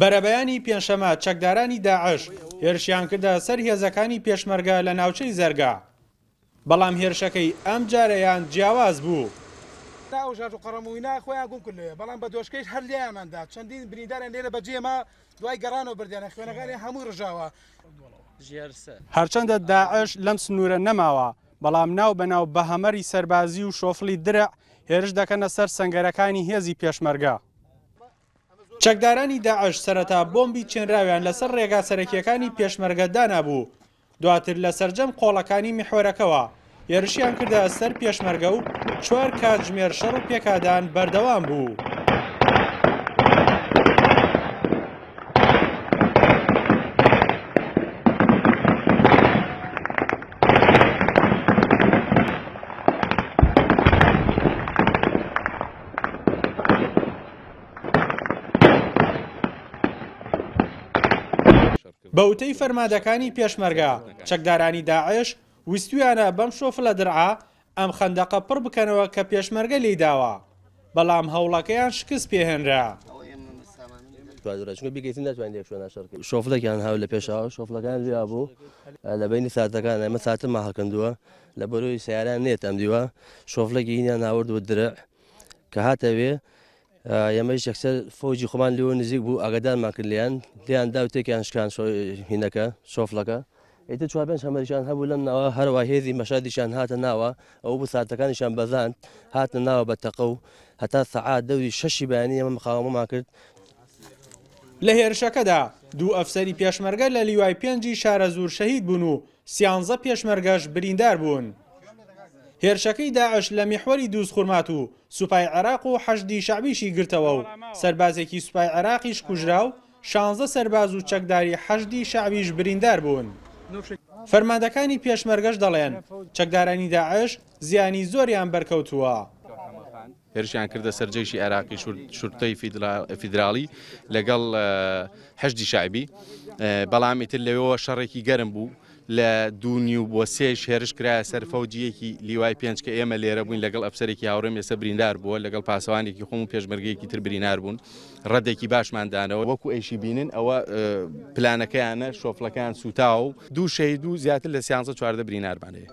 بەرەبەیانی پێنجشەمە چەکدارانی داعش هێرشیان کردە سەر هێزەکانی پێشمەرگە لە ناوچەی زەرگا، بەڵام هێرشەکەی ئەم جارەیان جیاواز بوو. ئەوژات و قەڕەمووینا خۆیان گوم کردوێ، بەڵام بە دۆشکەیش هەر لێیانماندا چەندین برینداران لێرە بەجێمە دوای گەڕانەوە بردیانە خوێنەکانی هەموو ڕژاوە. هەرچەندە داعش لەم سنوورە نەماوە، بەڵام ناو بەناو بە هەمەری سەربازی و شۆفڵی درع هێرش دەکەنە سەر سەنگەرەکانی هێزی پێشمەرگە. چەکدارانی داعش سەرەتا بۆمبی چێنراویان لەسەر ڕێگا سەرەکیەکانی پێشمەرگە دانابوو، دواتر لە سەرجەم قۆڵەکانی میحۆرەکەوە هێرشیان کردە سەر پێشمەرگە و 4 کاتژمێر شەڕ و پێکادان بەردەوام بوو. بەوتەی فەرمادەکانی پێشمەرگە چەکدارانی داعش ویستویانە بەم شۆفلە درعا ئەم خەندەقە پڕ بکەنەوە کە پێشمەرگە لێی داوە، بەڵام هەوڵەکەیان شکست پێهێنرا. شۆفلێکیان هاو لە پێشەوە شۆفلەکان لیا بوو لە بینی ساتەکان ئەمە ساتم هەڵکردووە لە بەرۆی سیاران نێت ئەم دیوە شۆفلێکی هینیان ناوردوە درع کە هاتەوێ ئێمەش یەکسەر فۆجی خۆمان لێوە نزیک بوو ئاگادارمان کرد لیان دا و تێکیان شکان هینەکە شۆفلەکە ئیتر 4-5 هەمەریشان هەبوو لەم ناوە هەروە هێزی مەشادیشان هاتە ناوە ئەو بوو ساتەکانیشان بەزاند هاتە ناوە بە تەقە و هەتا سەعات دەوری 6 بەیانی ئەمە مقاومەمان کرد. لە هێرشەکەدا 2 ئەفسەری پێشمەرگە لە لیوای 5 شارە زوور شەهید بوون و 13 پێشمەرگەش بریندار بوون. هێرشەکەی داعش لە میحوەری دووسخورمات و سوپای عێراق و حەشدی شعبیشی گرتەوە و سەربازێکی سوپای عێراقیش کوژرا و 16 سەرباز و چەکداری حەشدی شعبیش بریندار بوون. فەرماندەکانی پێشمەرگەش دەڵێن چەکدارانی داعش زیانی زۆریان بەرکەوتووە. هێرشیان کردە سەرجەیشی عێراقی شورتەی فیدراڵی لەگەڵ حەشدی شعبی، بەڵام ئیتر لەوێەوە شەڕێکی گەرم بوو لە 2.3 هێرش کرایە سەر فەوجیەکی لیوای 5 کە ئێمە لێرە بووین لەگەڵ ئەفسەرێکی هاوڕێم ێستا بریندار بووە لەگەڵ پاسەوانێکی خۆم و پێشمەرگەیەکی تر بریندار بوون. ڕەدێکی باشماندانەوە وەکو ئەیشی بینن ئەوە پلانەکەیانە شۆفلەکان سوتا و 2 شەهید و زیاتر لە 13-14 بریندارمانەیە.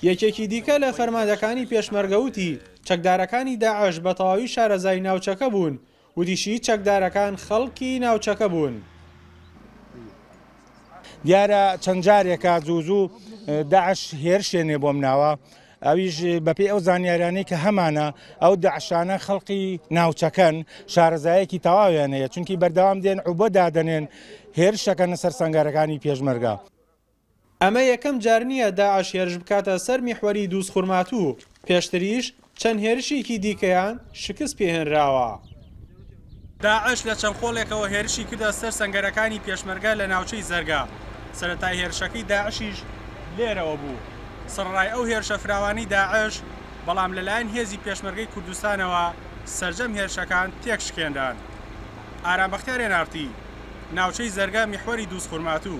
یەکێکی دیکە لە فەرماندەکانی پێشمەرگەوتی چەکدارەکانی داعش بە تەواوی شارەزای ناوچەکە بوون، وتیشی چەکدارەکان خەڵکی ناوچەکە بوون. دیارە چەند جارێکە زوو داعش هێرشێنێ بۆم ناوە ئەویش بەپێی ئەو زانیاریانەی کە هەمانە ئەو داعشانە خەڵقی ناوچەکەن شارەزایەکی تەواویان هەیە چونکی بەردەوام دێن عوبە دادەنێن هێرشەکەنە سەر سەنگەرەکانی پێشمەرگە. ئەمە یەکەم جار نییە داعش هێرش بکاتە سەر میحوەری دووسخورمات و پێشتریش چەند هێرشێکی دیکەیان شکست پێهێنراوە. داعش لە چەند خۆڵێکەوە هێرشی کردە سەر سەنگەرەکانی پێشمەرگە لە ناوچەی زەرگا. سەرەتای هێرشەکەی داعشیش لێرەوە بوو. سڕڕای ئەو هێرشە فراوانی داعش بەڵام لەلایەن هێزی پێشمەرگەی کوردستانەوە سەرجەم هێرشەکان تێکشکێندان. ئارام بەختیار هێنارتی، ناوچەی زەرگا میحوەری دووسخورمات و